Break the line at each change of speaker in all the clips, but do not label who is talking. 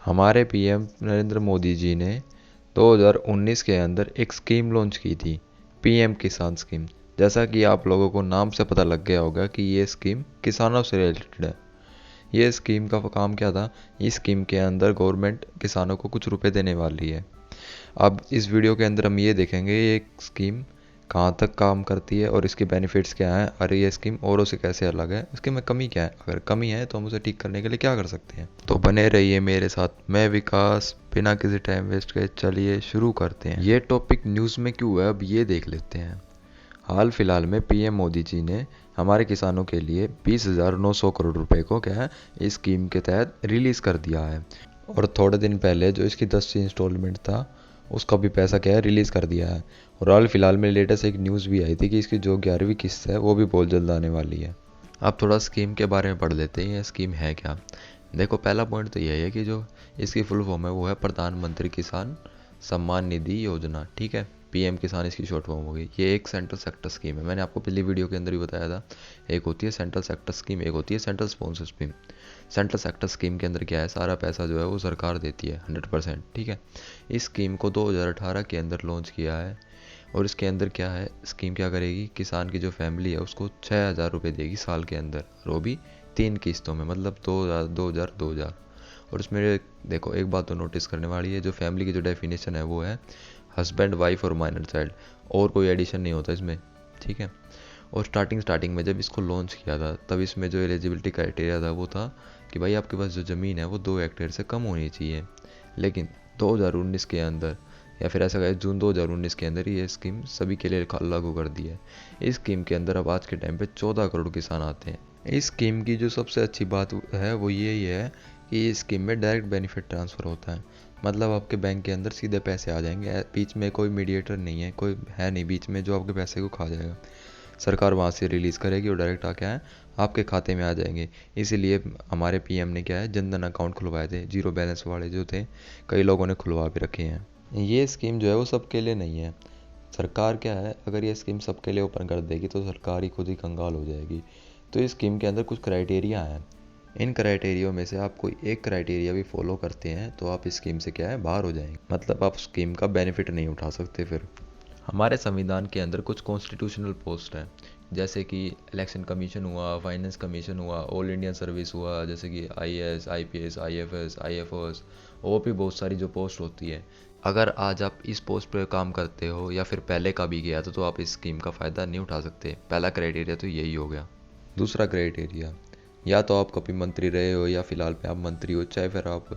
हमारे पीएम नरेंद्र मोदी जी ने 2019 के अंदर एक स्कीम लॉन्च की थी, पीएम किसान स्कीम। जैसा कि आप लोगों को नाम से पता लग गया होगा कि ये स्कीम किसानों से रिलेटेड है। ये स्कीम का काम क्या था? इस स्कीम के अंदर गवर्नमेंट किसानों को कुछ रुपए देने वाली है। अब इस वीडियो के अंदर हम ये देखेंगे ये स्कीम कहाँ तक काम करती है और इसके बेनिफिट्स क्या हैं, और ये स्कीम औरों से कैसे अलग है, इसके में कमी क्या है, अगर कमी है तो हम उसे ठीक करने के लिए क्या कर सकते हैं। तो बने रहिए मेरे साथ, मैं विकास। बिना किसी टाइम वेस्ट के चलिए शुरू करते हैं। ये टॉपिक न्यूज़ में क्यों है, अब ये देख लेते हैं। हाल फिलहाल में पीएम मोदी जी ने हमारे किसानों के लिए 20,900 करोड़ रुपए को क्या है इस स्कीम के तहत रिलीज़ कर दिया है। और थोड़े दिन पहले जो इसकी 10वीं इंस्टॉलमेंट था उसका भी पैसा क्या है रिलीज़ कर दिया है। और हाल फिलहाल में लेटेस्ट एक न्यूज़ भी आई थी कि इसकी जो 11वीं किस्त है वो भी बहुत जल्द आने वाली है। अब थोड़ा स्कीम के बारे में पढ़ लेते हैं, ये स्कीम है क्या। देखो, पहला पॉइंट तो यही है कि जो इसकी फुल फॉर्म है वो है प्रधानमंत्री किसान सम्मान निधि योजना। ठीक है, पीएम किसान इसकी शॉर्ट फॉर्म होगी। ये एक सेंट्रल सेक्टर स्कीम है, मैंने आपको पिछली वीडियो के अंदर भी बताया था। एक होती है सेंट्रल सेक्टर स्कीम, एक होती है central sponsor scheme. Central sector scheme के अंदर क्या है, सारा पैसा जो है वो सरकार देती है 100%। ठीक है, इस स्कीम को 2018 के अंदर लॉन्च किया है। और इसके अंदर क्या है, स्कीम क्या करेगी, किसान की जो फैमिली है उसको 6,000 रुपये देगी साल के अंदर, और वो भी 3 किस्तों में, मतलब 2,000 2,000 2,000। और इसमें देखो एक बात तो नोटिस करने वाली है, जो फैमिली की जो डेफिनेशन है वो है हस्बैंड वाइफ और माइनर चाइल्ड, और कोई एडिशन नहीं होता इसमें। ठीक है, और स्टार्टिंग में जब इसको लॉन्च किया था तब इसमें जो एलिजिबिलिटी क्राइटेरिया था वो था कि भाई आपके पास जो ज़मीन है वो 2 हेक्टेयर से कम होनी चाहिए। लेकिन 2019 के अंदर, या फिर ऐसा कहें जून 2019 के अंदर ये स्कीम सभी के लिए लागू कर दी है। इस स्कीम के अंदर अब आज के टाइम पे 14 करोड़ किसान आते हैं। इस स्कीम की जो सबसे अच्छी बात है वो यही है कि इस स्कीम में डायरेक्ट बेनिफिट ट्रांसफ़र होता है। मतलब आपके बैंक के अंदर सीधे पैसे आ जाएंगे, बीच में कोई मीडिएटर नहीं है, कोई है नहीं बीच में जो आपके पैसे को खा जाएगा। सरकार वहाँ से रिलीज़ करेगी और डायरेक्ट आके आए आपके खाते में आ जाएंगे। इसीलिए हमारे पीएम ने क्या है जनधन अकाउंट खुलवाए थे, जीरो बैलेंस वाले जो थे, कई लोगों ने खुलवा भी रखे हैं। ये स्कीम जो है वो सबके लिए नहीं है। सरकार क्या है, अगर ये स्कीम सबके लिए ओपन कर देगी तो सरकार ही खुद ही कंगाल हो जाएगी। तो इस स्कीम के अंदर कुछ क्राइटेरिया हैं। इन क्राइटेरियो में से आप कोई एक क्राइटेरिया भी फॉलो करते हैं तो आप इस स्कीम से क्या है बाहर हो जाएंगे, मतलब आप स्कीम का बेनिफिट नहीं उठा सकते। फिर हमारे संविधान के अंदर कुछ कॉन्स्टिट्यूशनल पोस्ट हैं, जैसे कि इलेक्शन कमीशन हुआ, फाइनेंस कमीशन हुआ, ऑल इंडियन सर्विस हुआ, जैसे कि आईएएस, आईपीएस, आईएफएस, आईएफओएस, और भी बहुत सारी जो पोस्ट होती है। अगर आज आप इस पोस्ट पर काम करते हो या फिर पहले का भी गया तो आप इस स्कीम का फ़ायदा नहीं उठा सकते। पहला क्राइटेरिया तो यही हो गया। दूसरा क्राइटेरिया, या तो आप कभी मंत्री रहे हो या फिलहाल पे आप मंत्री हो, चाहे फिर आप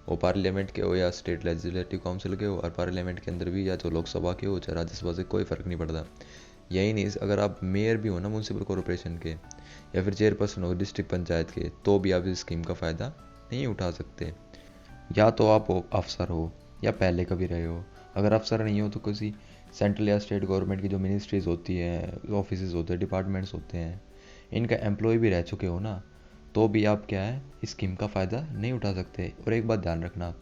वो पार्लियामेंट के हो या स्टेट लेजिस्लेटिव काउंसिल के हो, और पार्लियामेंट के अंदर भी, या तो लोकसभा के हो चाहे राज्यसभा से, कोई फ़र्क नहीं पड़ता। यही नहीं, अगर आप मेयर भी हो ना म्यूनसिपल कॉरपोरेशन के, या फिर चेयरपर्सन हो डिस्ट्रिक्ट पंचायत के, तो भी आप इस स्कीम का फ़ायदा नहीं उठा सकते। या तो आप अफसर हो या पहले कभी रहे हो। अगर अफसर नहीं हो तो किसी सेंट्रल या स्टेट गवर्नमेंट की जो मिनिस्ट्रीज़ होती हैं, ऑफिस होते हैं, डिपार्टमेंट्स होते हैं, इनका एम्प्लॉय भी रह चुके हो ना, तो भी आप क्या है इस स्कीम का फ़ायदा नहीं उठा सकते। और एक बात ध्यान रखना,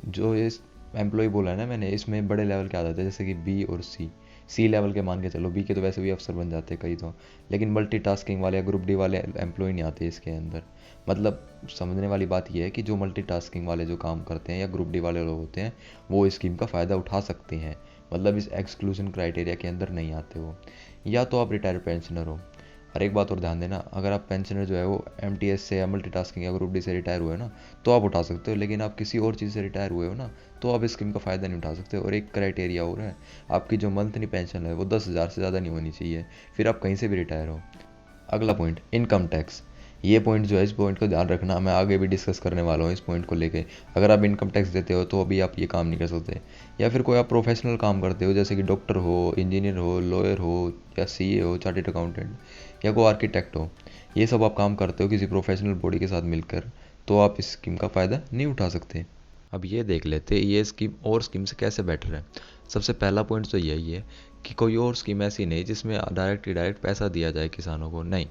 जो इस एम्प्लॉय बोला है ना मैंने, इसमें बड़े लेवल के आ जाते हैं, जैसे कि बी और सी लेवल के मान के चलो, बी के तो वैसे भी अफसर बन जाते हैं कई तो, लेकिन मल्टीटास्किंग वाले या ग्रुप डी वाले एम्प्लॉय नहीं आते इसके अंदर। मतलब समझने वाली बात यह है कि जो मल्टीटास्किंग वाले जो काम करते हैं या ग्रुप डी वाले लोग होते हैं वो इस स्कीम का फ़ायदा उठा सकते हैं, मतलब इस एक्सक्लूजन क्राइटेरिया के अंदर नहीं आते हो। या तो आप रिटायर्ड पेंशनर हो। और एक बात और ध्यान देना, अगर आप पेंशनर जो है वो एमटीएस से या मल्टीटास्किंग या ग्रुप डी से रिटायर हुए हो ना तो आप उठा सकते हो, लेकिन आप किसी और चीज़ से रिटायर हुए हो ना तो आप इस स्कीम का फ़ायदा नहीं उठा सकते। और एक क्राइटेरिया और है, आपकी जो मंथली पेंशन है वो 10,000 से ज़्यादा नहीं होनी चाहिए, फिर आप कहीं से भी रिटायर हो। अगला पॉइंट, इनकम टैक्स। ये पॉइंट जो है, इस पॉइंट को ध्यान रखना, मैं आगे भी डिस्कस करने वाला हूँ इस पॉइंट को लेके। अगर आप इनकम टैक्स देते हो तो अभी आप ये काम नहीं कर सकते। या फिर कोई आप प्रोफेशनल काम करते हो, जैसे कि डॉक्टर हो, इंजीनियर हो, लॉयर हो, या सीए हो, चार्टेड अकाउंटेंट, या कोई आर्किटेक्ट हो, ये सब आप काम करते हो किसी प्रोफेशनल बॉडी के साथ मिलकर, तो आप इस स्कीम का फ़ायदा नहीं उठा सकते। अब ये देख लेते ये स्कीम और स्कीम से कैसे बेटर है। सबसे पहला पॉइंट तो यही है कि कोई और स्कीम ऐसी नहीं जिसमें डायरेक्ट पैसा दिया जाए किसानों को, नहीं।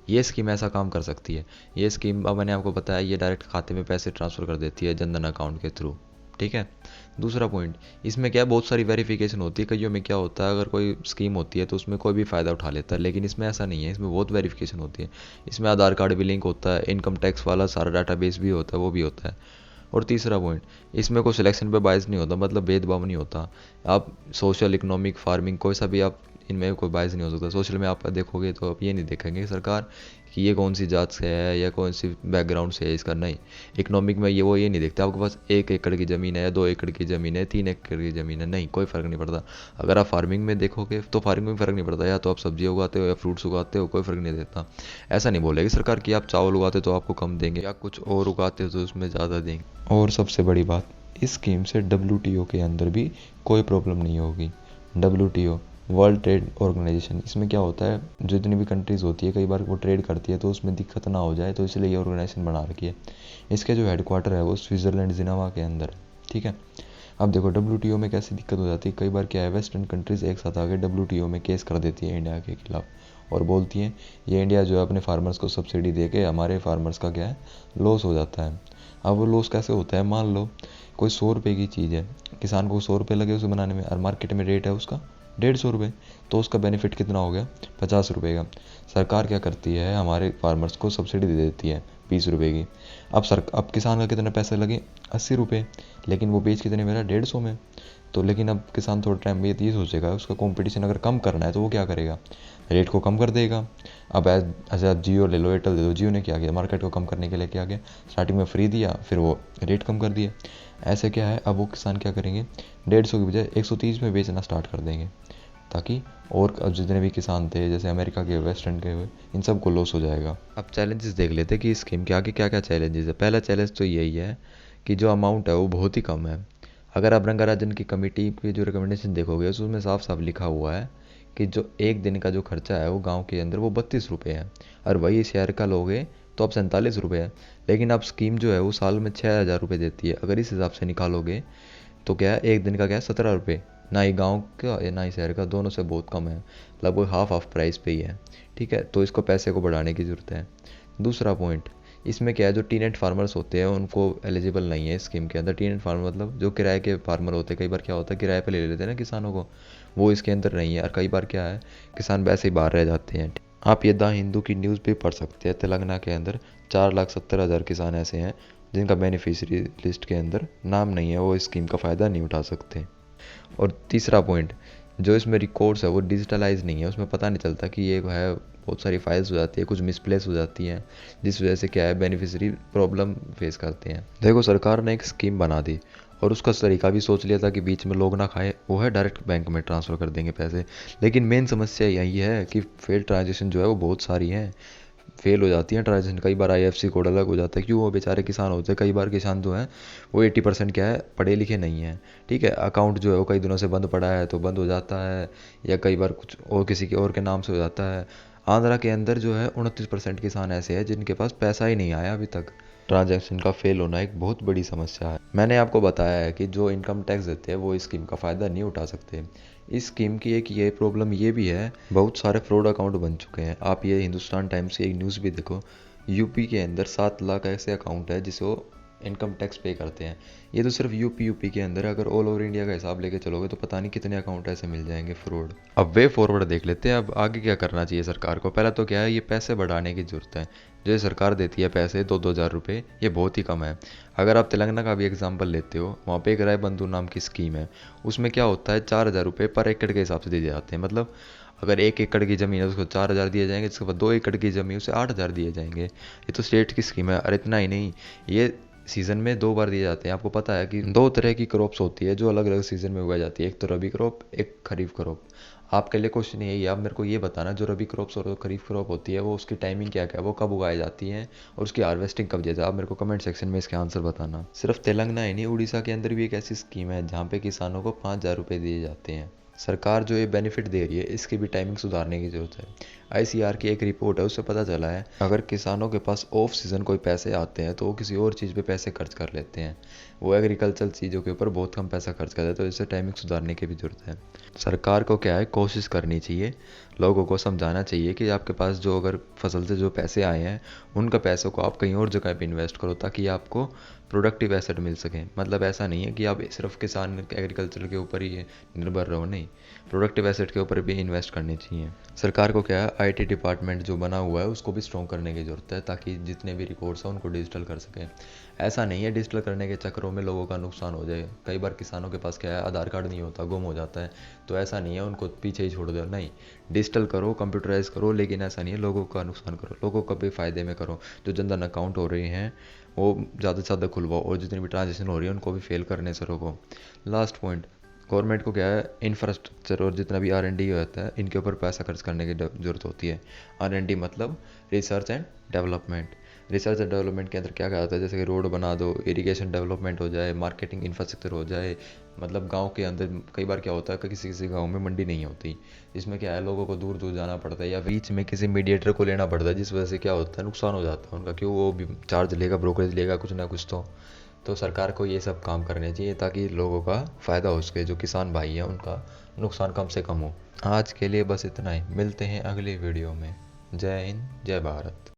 ये स्कीम ऐसा काम कर सकती है। ये स्कीम, अब मैंने आपको बताया, ये डायरेक्ट खाते में पैसे ट्रांसफ़र कर देती है जनधन अकाउंट के थ्रू। ठीक है, दूसरा पॉइंट, इसमें क्या है, बहुत सारी वेरिफिकेशन होती है। कईयों में क्या होता है, अगर कोई स्कीम होती है तो उसमें कोई भी फ़ायदा उठा लेता है, लेकिन इसमें ऐसा नहीं है, इसमें बहुत वेरिफिकेशन होती है। इसमें आधार कार्ड भी लिंक होता है, इनकम टैक्स वाला सारा डाटाबेस भी होता है, वो भी होता है। और तीसरा पॉइंट, इसमें कोई सिलेक्शन पे बायस नहीं होता, मतलब भेदभाव नहीं होता। आप सोशल, इकोनॉमिक, फार्मिंग, कोई सा भी आप इनमें कोई बायस नहीं हो सकता। सोशल में आप देखोगे तो आप ये नहीं देखेंगे सरकार कि ये कौन सी जात से है या कौन सी बैकग्राउंड से है इसका, नहीं। इकोनॉमिक में ये नहीं देखते आपके पास 1 एकड़ की ज़मीन है या 2 एकड़ की ज़मीन है, 3 एकड़ की ज़मीन है, नहीं, कोई फ़र्क नहीं पड़ता। अगर आप फार्मिंग में देखोगे तो फार्मिंग में फ़र्क नहीं पड़ता, या तो आप सब्जी उगाते हो या फ्रूट्स उगाते हो, कोई फ़र्क नहीं देता। ऐसा नहीं बोलेगी सरकार कि आप चावल उगाते हो तो आपको कम देंगे, या कुछ और उगाते हो तो उसमें ज़्यादा देंगे। और सबसे बड़ी बात, इस स्कीम से WTO के अंदर भी कोई प्रॉब्लम नहीं होगी। WTO, वर्ल्ड ट्रेड ऑर्गेनाइजेशन, इसमें क्या होता है, जितनी भी कंट्रीज़ होती है कई बार वो ट्रेड करती है तो उसमें दिक्कत ना हो जाए, तो इसलिए ये ऑर्गेनाइजेशन बना रखी है। इसके जो हेडक्वार्टर है वो स्विट्ज़रलैंड, जिनेवा के अंदर है, ठीक है। अब देखो WTO में कैसी दिक्कत हो जाती है, कई बार क्या है, वेस्टर्न कंट्रीज़ एक साथ आके WTO में केस कर देती है इंडिया के खिलाफ, और बोलती हैं ये इंडिया जो है अपने फार्मर्स को सब्सिडी दे के हमारे फार्मर्स का क्या है, लॉस हो जाता है। अब वो लॉस कैसे होता है, मान लो कोई 100 रुपये की चीज़ है, किसान को 100 रुपये लगे उसे बनाने में, और मार्केट में रेट है उसका 150 रुपये, तो उसका बेनिफिट कितना हो गया, 50 रुपये का। सरकार क्या करती है, हमारे फार्मर्स को सब्सिडी दे देती है 20 रुपये की। अब किसान का कितने पैसे लगे, 80 रुपये, लेकिन वो बेच कितने में रहा, 150 में। तो लेकिन अब किसान थोड़ा टाइम में ये सोचेगा, उसका कंपटीशन अगर कम करना है तो वो क्या करेगा, रेट को कम कर देगा। अब ऐसे आप जियो ले लो, एयरटेल ले लो, जियो ने क्या किया, मार्केट को कम करने के लिए क्या किया, स्टार्टिंग में फ्री दिया, फिर वो रेट कम कर दिया। ऐसे क्या है, अब वो किसान क्या करेंगे, 150 की बजाय 130 में बेचना स्टार्ट कर देंगे, ताकि और अब जितने भी किसान थे जैसे अमेरिका के, वेस्टर्न के हुए, इन सब को लॉस हो जाएगा। अब चैलेंजेस देख लेते हैं कि इस स्कीम के आगे क्या क्या चैलेंजेस है। पहला चैलेंज तो यही है कि जो अमाउंट है वो बहुत ही कम है। अगर आप रंगाराजन की कमेटी की जो रिकमेंडेशन देखोगे तो उसमें साफ साफ लिखा हुआ है कि जो एक दिन का जो खर्चा है वो गांव के अंदर वो 32 रुपये है, और वही शहर का लोगे तो अब 47 रुपये है। लेकिन अब स्कीम जो है वो साल में 6,000 रुपये देती है। अगर इस हिसाब से निकालोगे तो क्या है, एक दिन का क्या है, 17 रुपये, ना ही गांव का ना ही शहर का, दोनों से बहुत कम है, लगभग हाफ प्राइस पे ही है, ठीक है। तो इसको पैसे को बढ़ाने की ज़रूरत है। दूसरा पॉइंट, इसमें क्या है, जो टीनेट फार्मर्स होते हैं उनको एलिजिबल नहीं है स्कीम के अंदर। टीनेट फार्मर मतलब जो किराए के फार्मर होते हैं, कई बार क्या होता है किराए पे ले लेते हैं ना किसानों को, वो इसके अंदर नहीं है। और कई बार क्या है, किसान वैसे ही बाहर रह जाते हैं। आप ये द हिंदू की न्यूज़ भी पढ़ सकते हैं, तेलंगाना के अंदर 4,70,000 किसान ऐसे हैं जिनका बेनिफिशियरी लिस्ट के अंदर नाम नहीं है, वो इस स्कीम का फ़ायदा नहीं उठा सकते। और तीसरा पॉइंट, जो इसमें रिकॉर्ड्स है वो डिजिटलाइज नहीं है, उसमें पता नहीं चलता कि ये है, बहुत सारी फाइल्स हो जाती है, कुछ मिसप्लेस हो जाती हैं, जिस वजह से क्या है, बेनिफिशियरी प्रॉब्लम फेस करते हैं। देखो सरकार ने एक स्कीम बना दी और उसका तरीका भी सोच लिया था कि बीच में लोग ना खाए, वो है डायरेक्ट बैंक में ट्रांसफ़र कर देंगे पैसे। लेकिन मेन समस्या यही है कि फेल्ड ट्रांजेक्शन जो है वो बहुत सारी हैं, फेल हो जाती हैं ट्रांजेक्शन। कई बार IFSC कोड अलग हो जाता है, क्यों, वो बेचारे किसान होते हैं, कई बार किसान जो हैं वो 80% क्या है, पढ़े लिखे नहीं हैं, ठीक है। अकाउंट जो है वो कई दिनों से बंद पड़ा है तो बंद हो जाता है, या कई बार कुछ और किसी के और के नाम से हो जाता है। आंध्रा के अंदर जो है 29% किसान ऐसे हैं जिनके पास पैसा ही नहीं आया अभी तक। ट्रांजैक्शन का फेल होना एक बहुत बड़ी समस्या है। मैंने आपको बताया है कि जो इनकम टैक्स देते हैं वो इस स्कीम का फ़ायदा नहीं उठा सकते। इस स्कीम की एक ये प्रॉब्लम ये भी है, बहुत सारे फ्रॉड अकाउंट बन चुके हैं। आप ये हिंदुस्तान टाइम्स की एक न्यूज़ भी देखो, यूपी के अंदर 7 लाख ऐसे अकाउंट है जिसे वो इनकम टैक्स पे करते हैं। ये तो सिर्फ यूपी के अंदर है, अगर ऑल ओवर इंडिया का हिसाब लेके चलोगे तो पता नहीं कितने अकाउंट ऐसे मिल जाएंगे फ्रॉड। अब वे फॉरवर्ड देख लेते हैं, अब आगे क्या करना चाहिए सरकार को। पहला तो क्या है, ये पैसे बढ़ाने की ज़रूरत है। जो ये सरकार देती है पैसे 2-2 हज़ार रुपये, ये बहुत ही कम है। अगर आप तेलंगाना का भी एग्जाम्पल लेते हो, वहाँ पे एक राय बंधु नाम की स्कीम है, उसमें क्या होता है 4,000 रुपये पर एकड़ के हिसाब से दिए जाते हैं। मतलब अगर 1 एकड़ की ज़मीन है उसको 4,000 दिए जाएंगे, जिसके बाद 2 एकड़ की ज़मीन उसे 8,000 दिए जाएंगे। ये तो स्टेट की स्कीम है। और इतना ही नहीं, ये सीज़न में 2 बार दिए जाते हैं। आपको पता है कि 2 तरह की क्रॉप्स होती है जो अलग अलग सीज़न में उगाई जाती है, एक तो रबी क्रॉप, एक खरीफ क्रॉप। आपके लिए क्वेश्चन यही है, आप मेरे को ये बताना, जो रबी क्रॉप्स और खरीफ क्रॉप होती है वो उसकी टाइमिंग क्या क्या है, वो कब उगाई जाती है और उसकी हार्वेस्टिंग कब जाती है। आप मेरे को कमेंट सेक्शन में इसके आंसर बताना। सिर्फ तेलंगाना ही नहीं, उड़ीसा के अंदर भी एक ऐसी स्कीम है जहाँ पे किसानों को 5,000 रुपये दिए जाते हैं। सरकार जो ये बेनिफिट दे रही है इसकी भी टाइमिंग सुधारने की ज़रूरत है। ICR की एक रिपोर्ट है, उससे पता चला है अगर किसानों के पास ऑफ सीज़न कोई पैसे आते हैं तो वो किसी और चीज़ पे पैसे खर्च कर लेते हैं, वो एग्रीकल्चर चीज़ों के ऊपर बहुत कम पैसा खर्च करते हैं। तो इससे टाइमिंग सुधारने की भी ज़रूरत है। सरकार को क्या है, कोशिश करनी चाहिए, लोगों को समझाना चाहिए कि आपके पास जो अगर फसल से जो पैसे आए हैं उनका पैसों को आप कहीं और जगह पे इन्वेस्ट करो, ताकि आपको प्रोडक्टिव एसेट मिल सके। मतलब ऐसा नहीं है कि आप सिर्फ किसान एग्रीकल्चर के ऊपर ही निर्भर रहो, नहीं, प्रोडक्टिव एसेट के ऊपर भी इन्वेस्ट करनी चाहिए। सरकार को क्या है, आईटी डिपार्टमेंट जो बना हुआ है उसको भी स्ट्रॉन्ग करने की ज़रूरत है, ताकि जितने भी रिकॉर्ड्स हैं उनको डिजिटल कर सकें। ऐसा नहीं है डिजिटल करने के चक्करों में लोगों का नुकसान हो जाए। कई बार किसानों के पास क्या है, आधार कार्ड नहीं होता, गुम हो जाता है, तो ऐसा नहीं है उनको पीछे ही छोड़ दो, नहीं, डिजिटल करो, कंप्यूटराइज करो, लेकिन ऐसा नहीं है लोगों का नुकसान करो, लोगों का भी फ़ायदे में करो। जो जनधन अकाउंट हो रही हैं वो ज़्यादा से ज़्यादा खुलवाओ, और जितनी भी ट्रांजेक्शन हो रही है उनको भी फेल करने से रोको। लास्ट पॉइंट, गवर्नमेंट को क्या है, इंफ्रास्ट्रक्चर और जितना भी R&D होता है इनके ऊपर पैसा खर्च करने की ज़रूरत होती है। R&D मतलब research and development. Research and development के अंदर क्या क्या आता है, जैसे कि रोड बना दो, इरिगेशन डेवलपमेंट हो जाए, मार्केटिंग इंफ्रास्ट्रक्चर हो जाए। मतलब गांव के अंदर कई बार क्या होता है कि किसी किसी गांव में मंडी नहीं होती, इसमें क्या है लोगों को दूर दूर जाना पड़ता है, या बीच में किसी मीडिएटर को लेना पड़ता है, जिस वजह से क्या होता है नुकसान हो जाता है उनका, क्यों वो भी चार्ज लेगा, ब्रोकरेज लेगा कुछ ना कुछ। तो सरकार को ये सब काम करने चाहिए ताकि लोगों का फ़ायदा हो सके, जो किसान भाई हैं उनका नुकसान कम से कम हो। आज के लिए बस इतना ही, मिलते हैं अगली वीडियो में। जय हिंद, जय भारत।